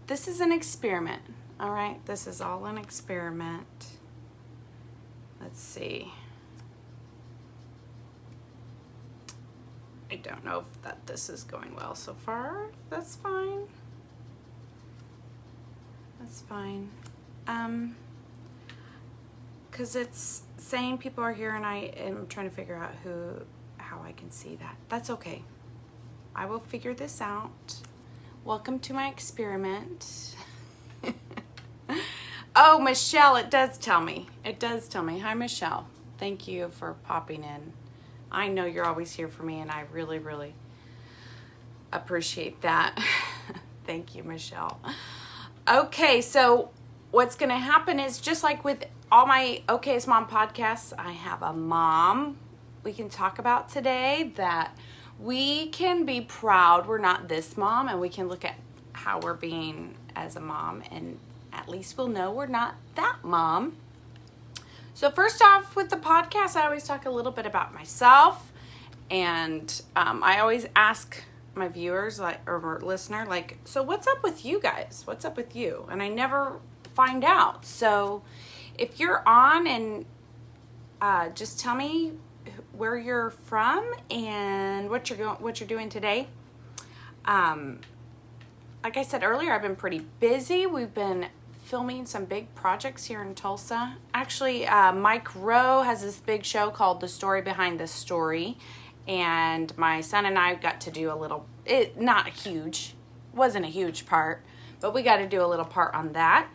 this is an experiment. All right, this is all an experiment. Let's see. I don't know if this is going well so far. That's fine. That's fine. Because it's saying people are here and I am trying to figure out how I can see that. That's okay. I will figure this out. Welcome to my experiment. Oh, Michelle, it does tell me. It does tell me. Hi, Michelle. Thank you for popping in. I know you're always here for me, and I really, really appreciate that. Thank you, Michelle. Okay, so what's going to happen is just like with all my Okayest Mom podcasts, I have a mom we can talk about today that we can be proud we're not this mom, and we can look at how we're being as a mom, and at least we'll know we're not that mom. So first off, with the podcast, I always talk a little bit about myself, and I always ask my viewers or listener, so what's up with you guys? What's up with you? And I never find out. So if you're on, and just tell me where you're from and what you're doing today. Like I said earlier, I've been pretty busy. We've been filming some big projects here in Tulsa. Actually, Mike Rowe has this big show called The Story Behind the Story, and my son and I got to do wasn't a huge part, but we got to do a little part on that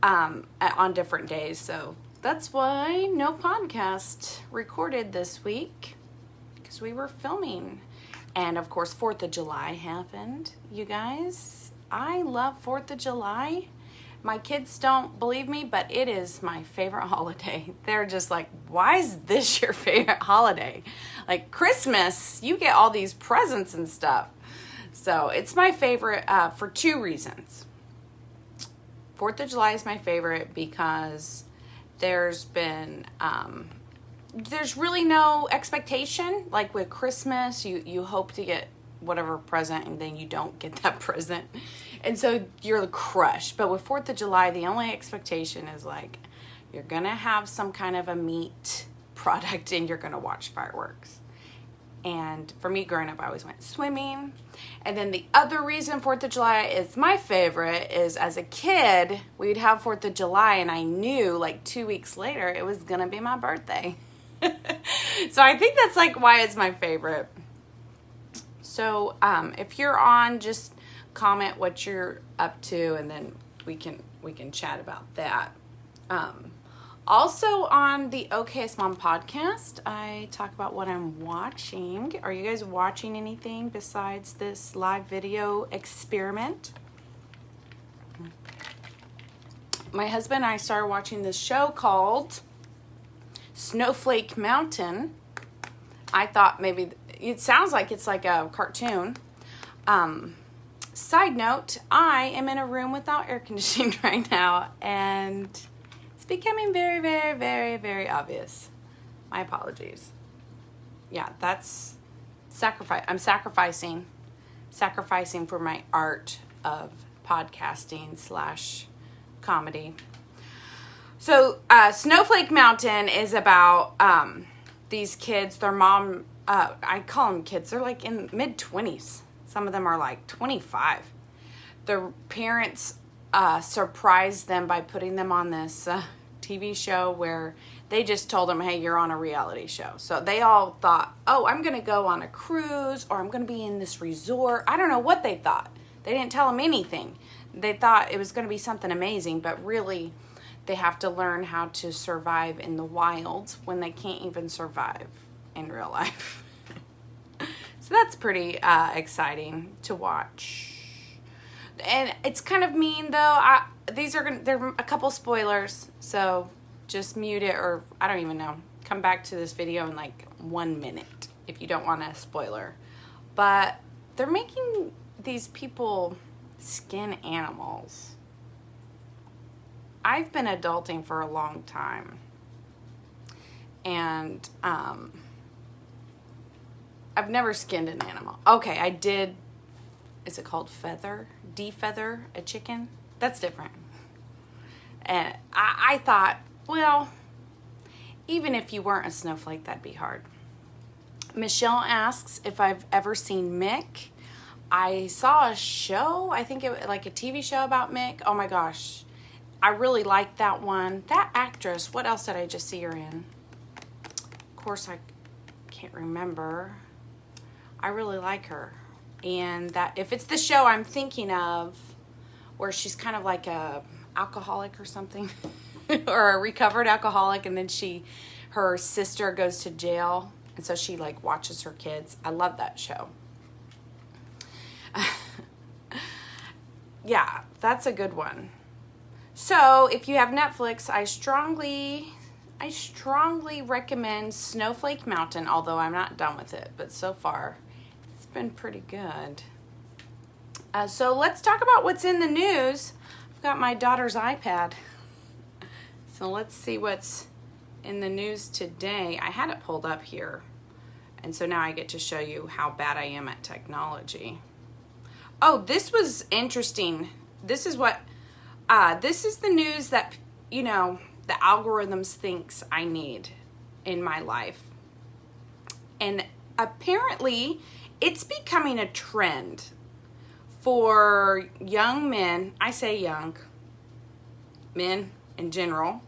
on different days. So that's why no podcast recorded this week, because we were filming. And of course, 4th of July happened, you guys. I love 4th of July. My kids don't believe me, but it is my favorite holiday. They're just like, why is this your favorite holiday? Like Christmas, you get all these presents and stuff. So it's my favorite for 2 reasons. 4th of July is my favorite because there's really no expectation. Like with Christmas, you hope to get whatever present, and then you don't get that present. And so you're crushed. But with 4th of July, the only expectation is you're going to have some kind of a meat product and you're going to watch fireworks. And for me growing up, I always went swimming. And then the other reason 4th of July is my favorite is as a kid, we'd have 4th of July and I knew 2 weeks later it was going to be my birthday. So I think that's why it's my favorite. So if you're on, just comment what you're up to, and then we can chat about that. Also on the Okayest Mom podcast, I talk about what I'm watching. Are you guys watching anything besides this live video experiment? My husband and I started watching this show called Snowflake Mountain. I thought maybe it sounds like it's like a cartoon. Side note, I am in a room without air conditioning right now, and it's becoming very, very, very, very obvious. My apologies. Yeah, that's sacrifice. I'm sacrificing for my art of podcasting / comedy. So, Snowflake Mountain is about these kids. Their mom, I call them kids. They're in mid-20s. Some of them are 25. Their parents surprised them by putting them on this TV show where they just told them, hey, you're on a reality show. So they all thought, oh, I'm going to go on a cruise, or I'm going to be in this resort. I don't know what they thought. They didn't tell them anything. They thought it was going to be something amazing, but really they have to learn how to survive in the wild when they can't even survive in real life. So that's pretty exciting to watch. And it's kind of mean though. They're a couple spoilers, so just mute it, or I don't even know. Come back to this video in 1 minute if you don't want a spoiler. But they're making these people skin animals. I've been adulting for a long time, and I've never skinned an animal. Okay, I did is it called defeather a chicken? That's different. And I thought, well, even if you weren't a snowflake, that'd be hard. Michelle asks if I've ever seen Mick. I saw a show, I think it was like a TV show about Mick. Oh my gosh, I really liked that one. That actress, what else did I just see her in? Of course, I can't remember. I really like her. And that, if it's the show I'm thinking of, where she's kind of like a alcoholic or something, or a recovered alcoholic, and then her sister goes to jail, and so she like watches her kids. I love that show. Yeah, that's a good one. So if you have Netflix, I strongly recommend Snowflake Mountain, although I'm not done with it, but so far it's been pretty good. So let's talk about what's in the news. I've got my daughter's iPad. So let's see what's in the news today. I had it pulled up here. And so now I get to show you how bad I am at technology. Oh, this was interesting. This is the news that, you know, the algorithms thinks I need in my life. And apparently it's becoming a trend for young men, I say young, men in general,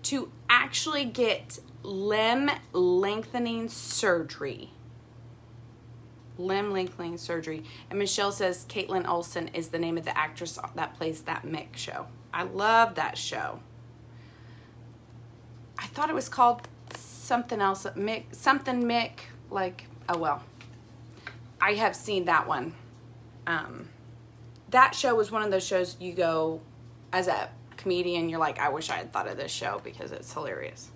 to actually get limb lengthening surgery. Limb lengthening surgery. And Michelle says Caitlin Olsen is the name of the actress that plays that Mick show. I love that show. I thought it was called something else, Mick, like, oh well. I have seen that one. That show was one of those shows you go, as a comedian, you're like, I wish I had thought of this show because it's hilarious.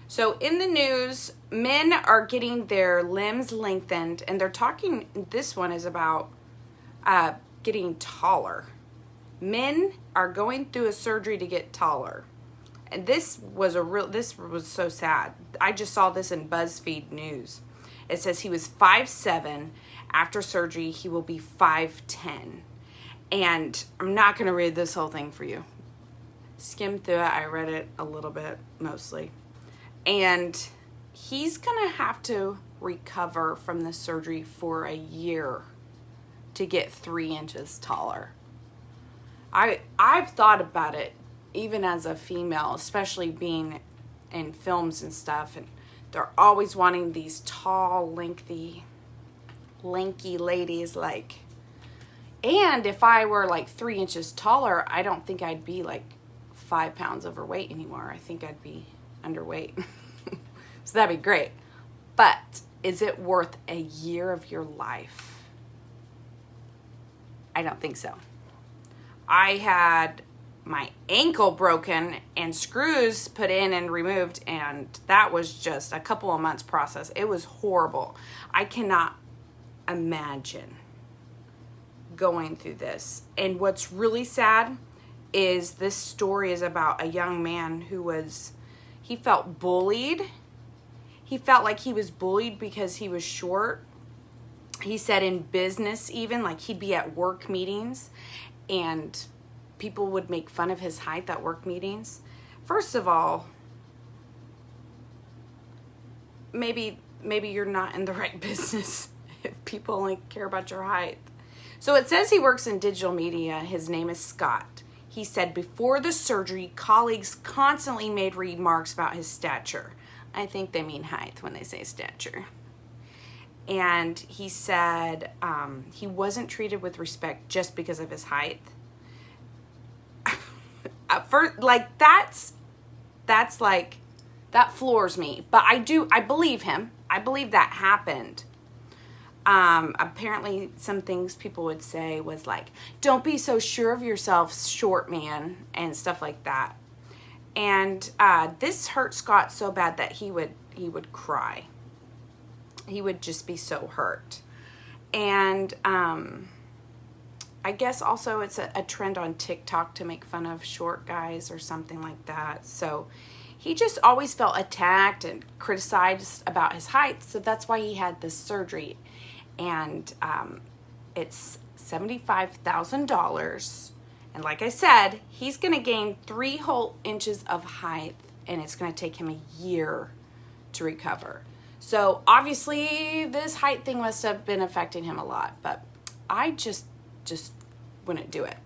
So in the news, men are getting their limbs lengthened, and they're talking, this one is about getting taller. Men are going through a surgery to get taller. And this was so sad. I just saw this in BuzzFeed News. It says he was 5'7". After surgery, he will be 5'10". And I'm not going to read this whole thing for you. Skimmed through it. I read it a little bit, mostly. And he's going to have to recover from the surgery for a year to get 3 inches taller. I've thought about it, even as a female, especially being in films and stuff, and they're always wanting these tall, lanky ladies, like, and if I were like 3 inches taller, I don't think I'd be like 5 pounds overweight anymore. I think I'd be underweight. So that'd be great. But is it worth a year of your life? I don't think so. I had my ankle broken and screws put in and removed, and that was just a couple of months process. It was horrible. I cannot imagine going through this. And what's really sad is this story is about a young man he felt bullied. He felt like he was bullied because he was short. He said in business, even, like, he'd be at work meetings and people would make fun of his height at work meetings. First of all, maybe you're not in the right business if people only care about your height. So it says he works in digital media. His name is Scott. He said before the surgery, colleagues constantly made remarks about his stature. I think they mean height when they say stature. And he said he wasn't treated with respect just because of his height. That floors me. But I believe him. I believe that happened. Apparently some things people would say was like, don't be so sure of yourself, short man, and stuff like that. And this hurt Scott so bad that he would cry. He would just be so hurt. And I guess also it's a trend on TikTok to make fun of short guys or something like that. So he just always felt attacked and criticized about his height. So that's why he had this surgery. And it's $75,000. And like I said, he's going to gain 3 whole inches of height, and it's going to take him a year to recover. So obviously this height thing must have been affecting him a lot, but I just wouldn't do it.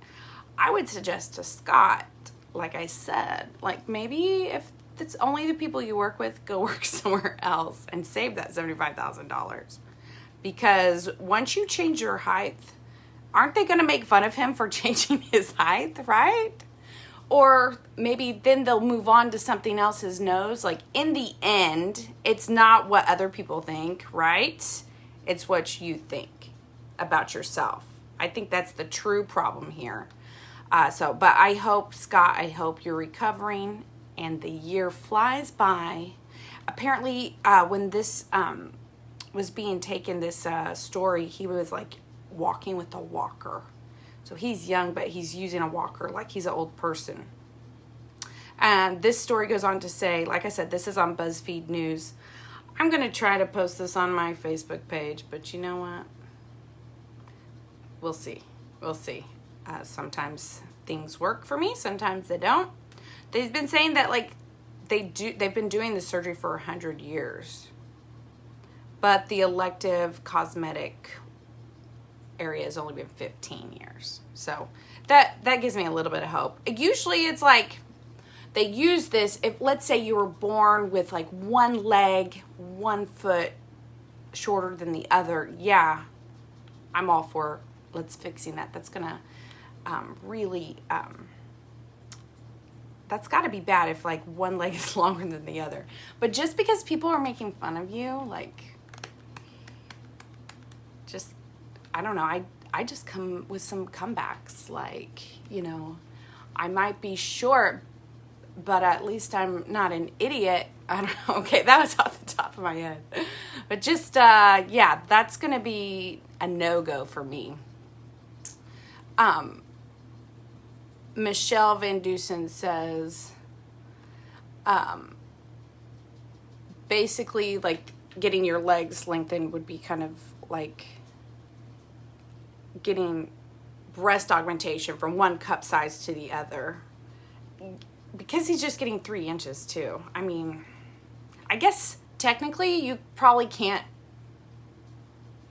I would suggest to Scott, like I said, like maybe if it's only the people you work with, go work somewhere else and save that $75,000. Because once you change your height, aren't they going to make fun of him for changing his height, right? Or maybe then they'll move on to something else, his nose. Like in the end, it's not what other people think, right? It's what you think about yourself. I think that's the true problem here. But I hope, Scott, I hope you're recovering and the year flies by. Apparently, when this was being taken, this story, he was like walking with a walker. So he's young, but he's using a walker like he's an old person. And this story goes on to say, like I said, this is on BuzzFeed News. I'm going to try to post this on my Facebook page, but you know what? We'll see. We'll see. Sometimes things work for me, sometimes they don't. They've been saying that like they've been doing the surgery for 100 years. But the elective cosmetic area has only been 15 years. So that gives me a little bit of hope. Usually it's like they use this if, let's say, you were born with like one leg, 1 foot shorter than the other. Yeah, I'm all for let's fixing that. That's gonna really that's got to be bad if like one leg is longer than the other. But just because people are making fun of you, like, just, I don't know, I just come with some comebacks. Like, you know, I might be short, but at least I'm not an idiot. I don't know. Okay, that was off the top of my head. But just, yeah, that's going to be a no-go for me. Michelle Van Dusen says, basically, like, getting your legs lengthened would be kind of like getting breast augmentation from one cup size to the other. Because he's just getting 3 inches, too. I mean, I guess technically you probably can't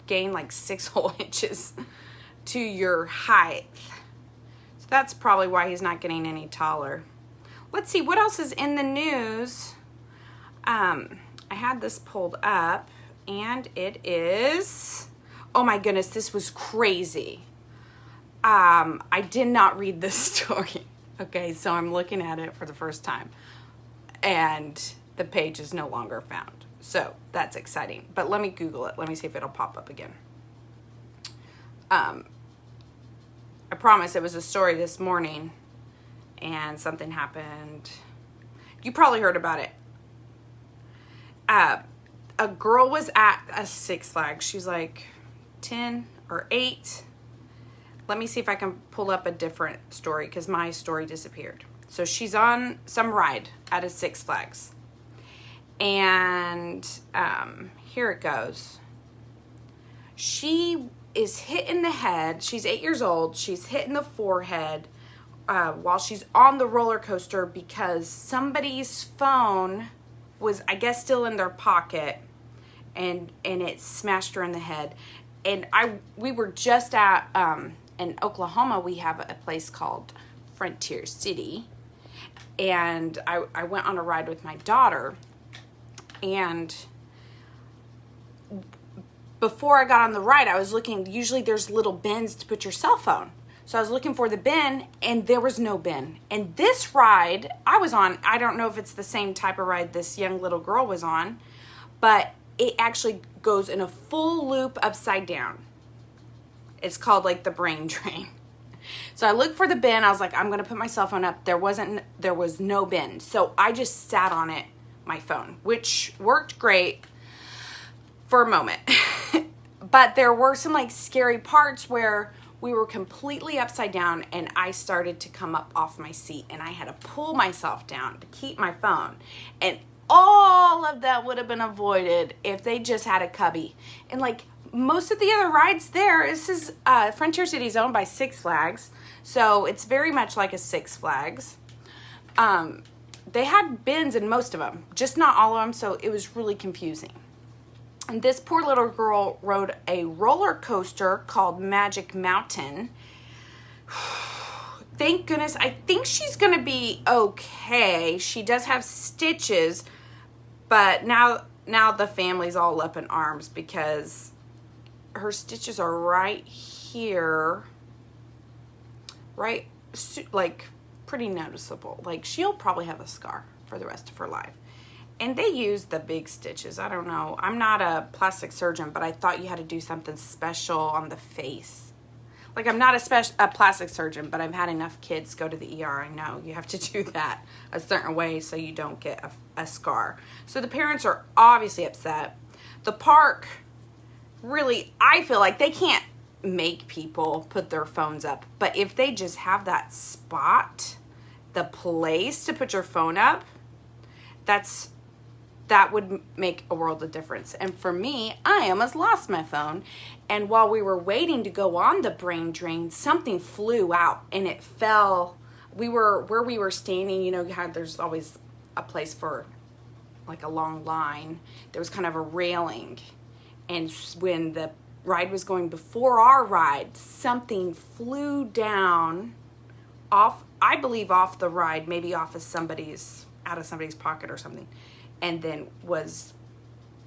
gain like 6 whole inches to your height. So that's probably why he's not getting any taller. Let's see, what else is in the news? I had this pulled up, and it is, oh my goodness, this was crazy. I did not read this story. Okay, so I'm looking at it for the first time, and the page is no longer found. So that's exciting. But let me Google it. Let me see if it'll pop up again. I promise it was a story this morning, and something happened. You probably heard about it. A girl was at a Six Flags. She's like 10 or 8. Let me see if I can pull up a different story because my story disappeared. So she's on some ride at a Six Flags. And here it goes. She is hit in the head. She's 8 years old. She's hit in the forehead while she's on the roller coaster because somebody's phone was, I guess, still in their pocket, and it smashed her in the head. And we were just at in Oklahoma. We have a place called Frontier City, and I went on a ride with my daughter. And before I got on the ride, I was looking. Usually there's little bins to put your cell phone. So I was looking for the bin, and there was no bin. And this ride I was on, I don't know if it's the same type of ride this young little girl was on, but it actually goes in a full loop upside down. It's called like the brain drain. So I looked for the bin. I was like, I'm going to put my cell phone up. There was no bin. So I just sat on it, my phone, which worked great for a moment. But there were some like scary parts where we were completely upside down, and I started to come up off my seat, and I had to pull myself down to keep my phone. And all of that would have been avoided if they just had a cubby. And like most of the other rides there, this is Frontier City is owned by Six Flags, so it's very much like a Six Flags. They had bins in most of them, just not all of them, so it was really confusing. And this poor little girl rode a roller coaster called Magic Mountain. Thank goodness. I think she's going to be okay. She does have stitches, but now the family's all up in arms because her stitches are right here, right, like pretty noticeable. Like she'll probably have a scar for the rest of her life. And they use the big stitches. I don't know. I'm not a plastic surgeon, but I thought you had to do something special on the face. Like I'm not a plastic surgeon, but I've had enough kids go to the ER. I know you have to do that a certain way so you don't get a scar. So the parents are obviously upset. The park, really, I feel like they can't make people put their phones up. But if they just have that spot, the place to put your phone up, that would make a world of difference. And for me, I almost lost my phone. And while we were waiting to go on the brain drain, something flew out and it fell. Where we were standing, you know, there's always a place for like a long line. There was kind of a railing. And when the ride was going before our ride, something flew down off, I believe off the ride, maybe out of somebody's pocket or something. And then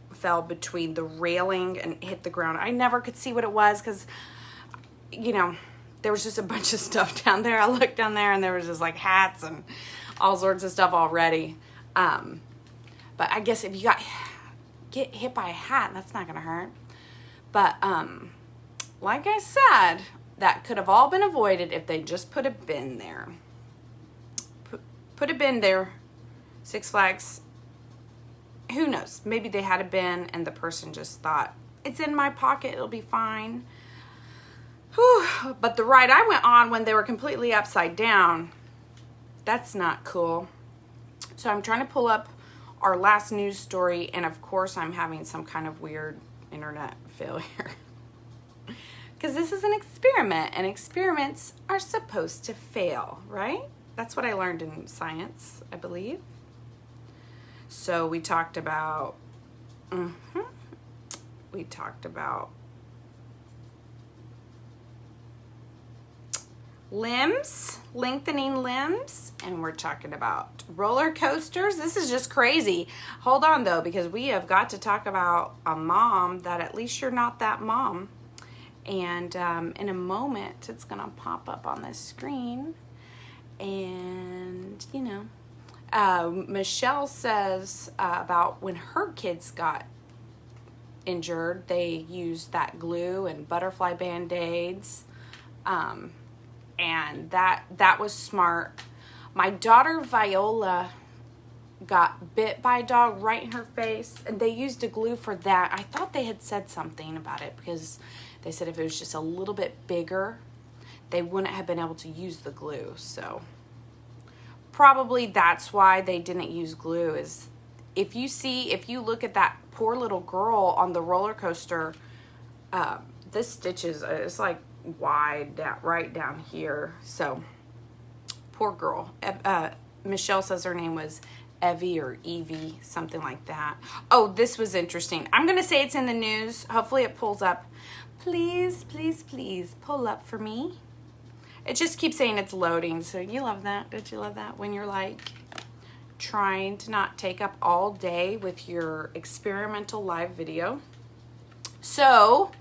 fell between the railing and hit the ground. I never could see what it was because, you know, there was just a bunch of stuff down there. I looked down there and there was just like hats and all sorts of stuff already. But I guess if you get hit by a hat, that's not gonna hurt. But like I said, that could have all been avoided if they just put a bin there. Put a bin there. Six Flags. Who knows? Maybe they had a bin and the person just thought, it's in my pocket, it'll be fine. Whew. But the ride I went on when they were completely upside down, that's not cool. So I'm trying to pull up our last news story, and of course I'm having some kind of weird internet failure. Because this is an experiment, and experiments are supposed to fail, right? That's what I learned in science, I believe. So we talked about, limbs, lengthening limbs, and we're talking about roller coasters. This is just crazy. Hold on though, because we have got to talk about a mom that at least you're not that mom. And in a moment, it's gonna pop up on the screen, and you know, Michelle says about when her kids got injured, they used that glue and butterfly band-aids, and that was smart. My daughter Viola got bit by a dog right in her face, and they used a glue for that. I thought they had said something about it because they said if it was just a little bit bigger, they wouldn't have been able to use the glue. So probably that's why they didn't use glue. Is if you look at that poor little girl on the roller coaster, this stitches, it's like wide down, right down here. So poor girl. Michelle says her name was Evie or Evie, something like that. Oh, this was interesting. I'm gonna say it's in the news. Hopefully it pulls up. Please, please, please pull up for me. It just keeps saying it's loading, so you love that. Don't you love that when you're like trying to not take up all day with your experimental live video? So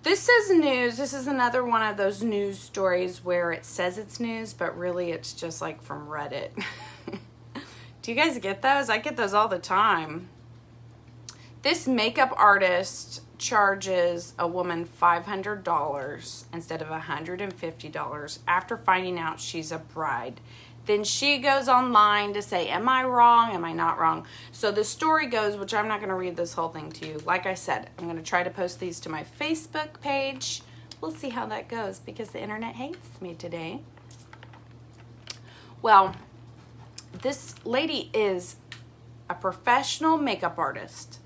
this says news. This is another one of those news stories where it says it's news, but really it's just like from Reddit. Do you guys get those? I get those all the time. This makeup artist charges a woman $500 instead of $150 after finding out she's a bride. Then she goes online to say, am I wrong? Am I not wrong? So the story goes, which I'm not going to read this whole thing to you. Like I said, I'm going to try to post these to my Facebook page. We'll see how that goes because the internet hates me today. Well, this lady is a professional makeup artist,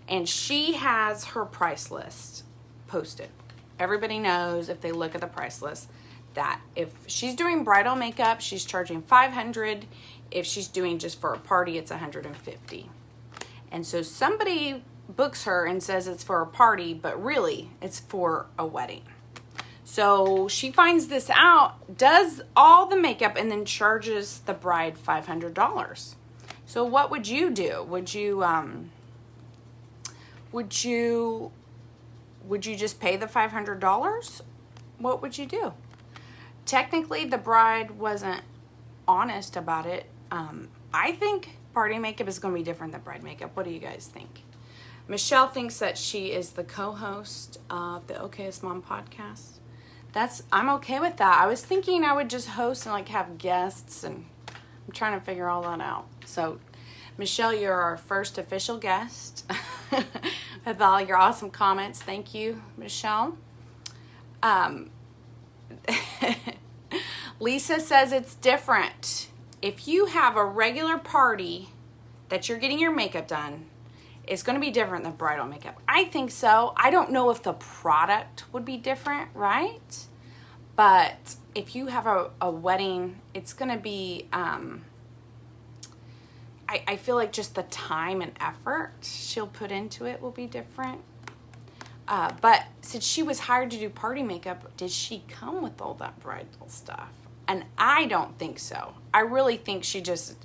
and she has her price list. posted. Everybody knows if they look at the price list that if she's doing bridal makeup, she's charging $500. If she's doing just for a party, it's $150. And so somebody books her and says it's for a party, but really it's for a wedding. So she finds this out, does all the makeup, and then charges the bride $500. So what would you do? Would you just pay the $500? What would you do? Technically, the bride wasn't honest about it. I think party makeup is going to be different than bride makeup. What do you guys think? Michelle thinks that she is the co-host of the Okayest Mom podcast. I'm okay with that. I was thinking I would just host and like have guests, and I'm trying to figure all that out. So, Michelle, you're our first official guest with all your awesome comments. Thank you, Michelle. Lisa says it's different. If you have a regular party that you're getting your makeup done, it's going to be different than bridal makeup. I think so. I don't know if the product would be different, right? But if you have a wedding, it's going to be, I feel like just the time and effort she'll put into it will be different. But since she was hired to do party makeup, did she come with all that bridal stuff? And I don't think so. I really think she just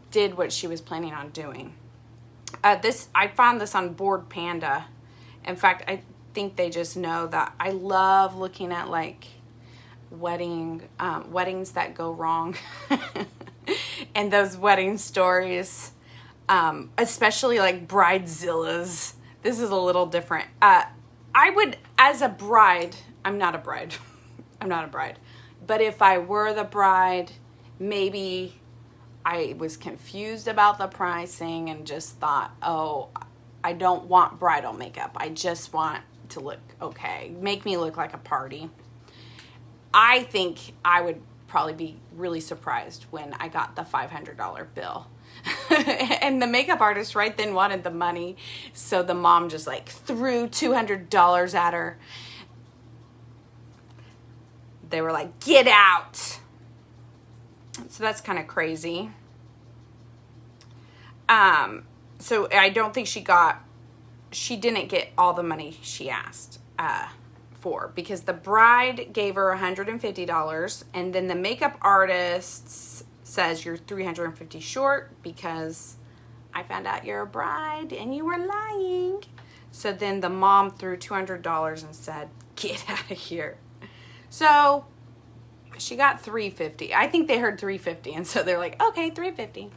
did what she was planning on doing. I found this on Board Panda. In fact, I think they just know that I love looking at like weddings that go wrong and those wedding stories, especially like bridezillas. This is a little different. I would, as a bride, I'm not a bride. I'm not a bride. But if I were the bride, maybe I was confused about the pricing and just thought, oh, I don't want bridal makeup. I just want to look okay. Make me look like a party. I think I would probably be really surprised when I got the $500 bill. And the makeup artist right then wanted the money. So the mom just like threw $200 at her. They were like, get out. So that's kind of crazy. So I don't think she didn't get all the money she asked for, because the bride gave her $150, and then the makeup artist says you're $350 short because I found out you're a bride and you were lying. So then the mom threw $200 and said, get out of here. So she got $350. I think they heard $350, and so they're like, okay, $350.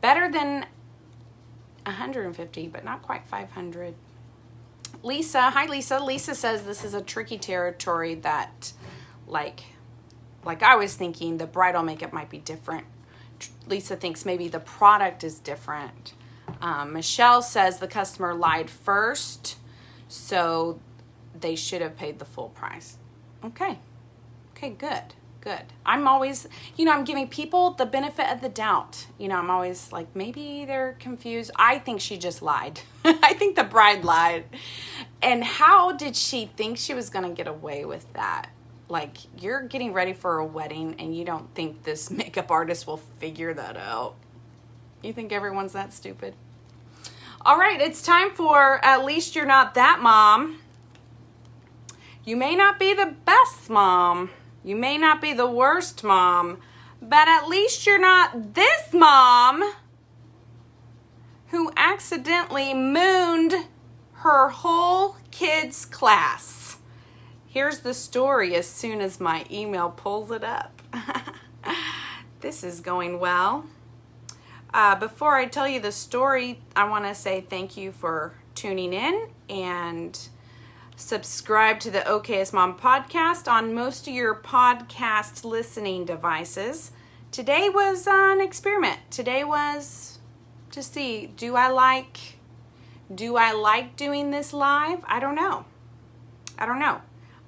Better than $150, but not quite $500. Lisa, hi Lisa. Lisa says this is a tricky territory that, like I was thinking, the bridal makeup might be different. Lisa thinks maybe the product is different. Michelle says the customer lied first, so they should have paid the full price. Okay, good. I'm always, I'm giving people the benefit of the doubt. I'm always like, maybe they're confused. I think she just lied. I think the bride lied. And how did she think she was going to get away with that? Like, you're getting ready for a wedding and you don't think this makeup artist will figure that out. You think everyone's that stupid? All right, it's time for At Least You're Not That Mom. You may not be the best mom. You may not be the worst mom, but at least you're not this mom who accidentally mooned her whole kids' class. Here's the story as soon as my email pulls it up. This is going well. Before I tell you the story, I want to say thank you for tuning in and subscribe to the Okayest Mom podcast on most of your podcast listening devices. Today was an experiment. Today was to see, do I like doing this live? I don't know.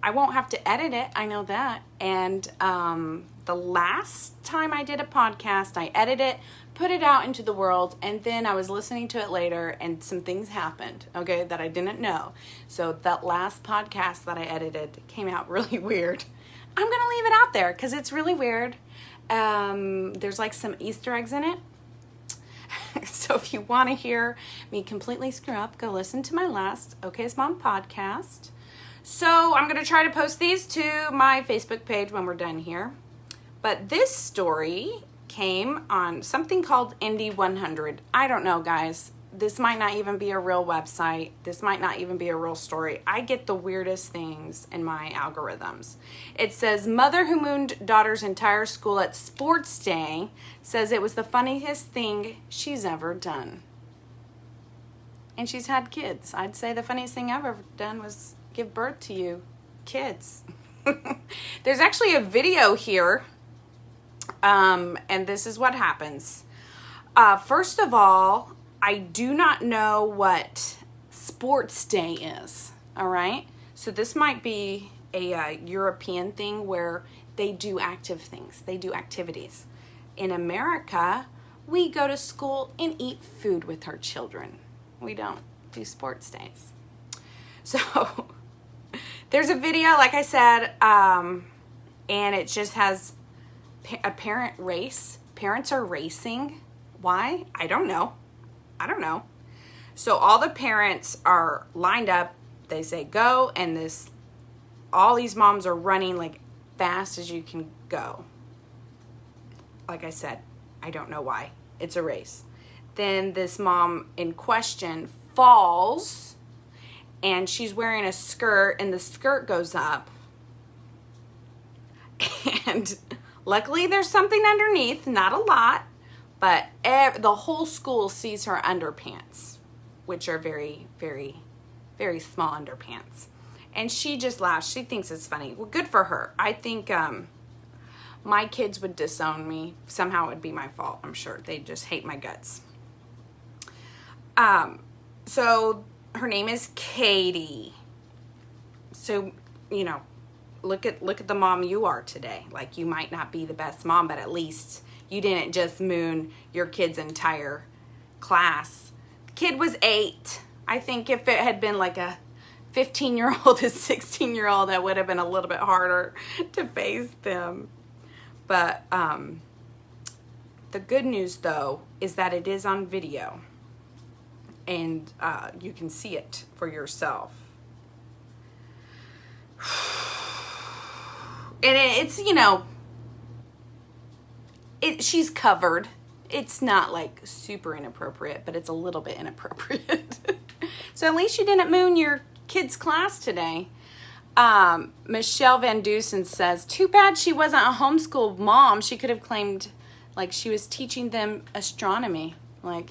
I won't have to edit it. I know that. And the last time I did a podcast, I edited it, put it out into the world, and then I was listening to it later and some things happened, okay, that I didn't know. So that last podcast that I edited came out really weird. I'm going to leave it out there because it's really weird. There's like some Easter eggs in it. So if you want to hear me completely screw up, go listen to my last Okayest Mom podcast. So I'm going to try to post these to my Facebook page when we're done here. But this story came on something called Indy 100. I don't know, guys. This might not even be a real website. This might not even be a real story. I get the weirdest things in my algorithms. It says, mother who mooned daughter's entire school at sports day says it was the funniest thing she's ever done. And she's had kids. I'd say the funniest thing I've ever done was give birth to you kids. There's actually a video here. And this is what happens. First of all, I do not know what sports day is, all right? So this might be a European thing where they do active things. They do activities. In America, we go to school and eat food with our children. We don't do sports days. So there's a video, like I said, and it just has a parent race. Parents are racing. Why? I don't know. So all the parents are lined up. They say go, and all these moms are running like fast as you can go. Like I said, I don't know why. It's a race. Then this mom in question falls, and she's wearing a skirt, and the skirt goes up. And luckily there's something underneath, not a lot. But the whole school sees her underpants, which are very, very, very small underpants. And she just laughs. She thinks it's funny. Well, good for her. I think my kids would disown me. Somehow it would be my fault, I'm sure. They just hate my guts. So her name is Katie. So, you know, look at the mom you are today. Like, you might not be the best mom, but at least you didn't just moon your kid's entire class. The kid was 8. I think if it had been like a 15-year-old, a 16-year-old, that would have been a little bit harder to face them. But the good news, though, is that it is on video. And you can see it for yourself. And it's, you know, she's covered. It's not like super inappropriate, but it's a little bit inappropriate. So at least you didn't moon your kid's class today. Michelle Van Dusen says, too bad she wasn't a homeschool mom. She could have claimed like she was teaching them astronomy. Like,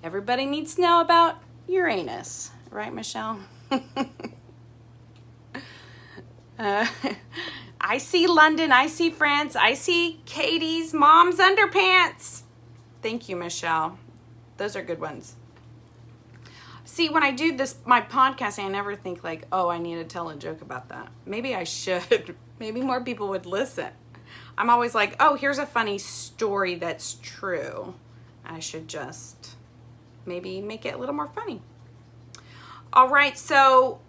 everybody needs to know about Uranus. Right, Michelle? I see London, I see France, I see Katie's mom's underpants. Thank you, Michelle. Those are good ones. See, when I do this, my podcast, I never think like, oh, I need to tell a joke about that. Maybe I should. Maybe more people would listen. I'm always like, oh, here's a funny story that's true. I should just maybe make it a little more funny. All right, so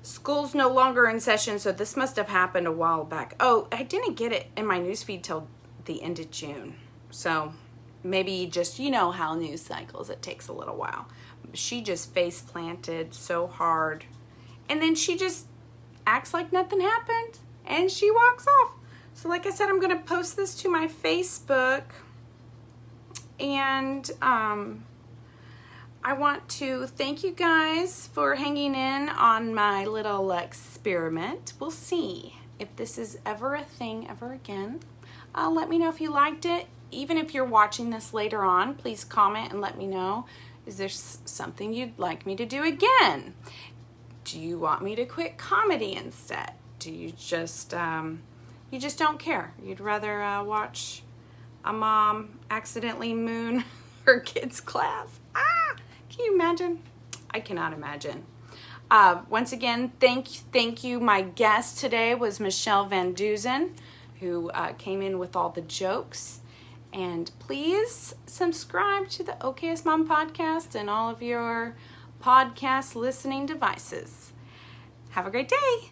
school's no longer in session, so this must have happened a while back. Oh, I didn't get it in my newsfeed till the end of June. So maybe just, you know how news cycles, it takes a little while. She just face planted so hard. And then she just acts like nothing happened and she walks off. So like I said, I'm going to post this to my Facebook. And I want to thank you guys for hanging in on my little experiment. We'll see if this is ever a thing ever again. Let me know if you liked it. Even if you're watching this later on, please comment and let me know. Is there something you'd like me to do again? Do you want me to quit comedy instead? Do you just don't care? You'd rather watch a mom accidentally moon her kid's class? Can you imagine? I cannot imagine. Once again, thank you. My guest today was Michelle Van Duzen, who came in with all the jokes. And please subscribe to the Okayest Mom podcast and all of your podcast listening devices. Have a great day.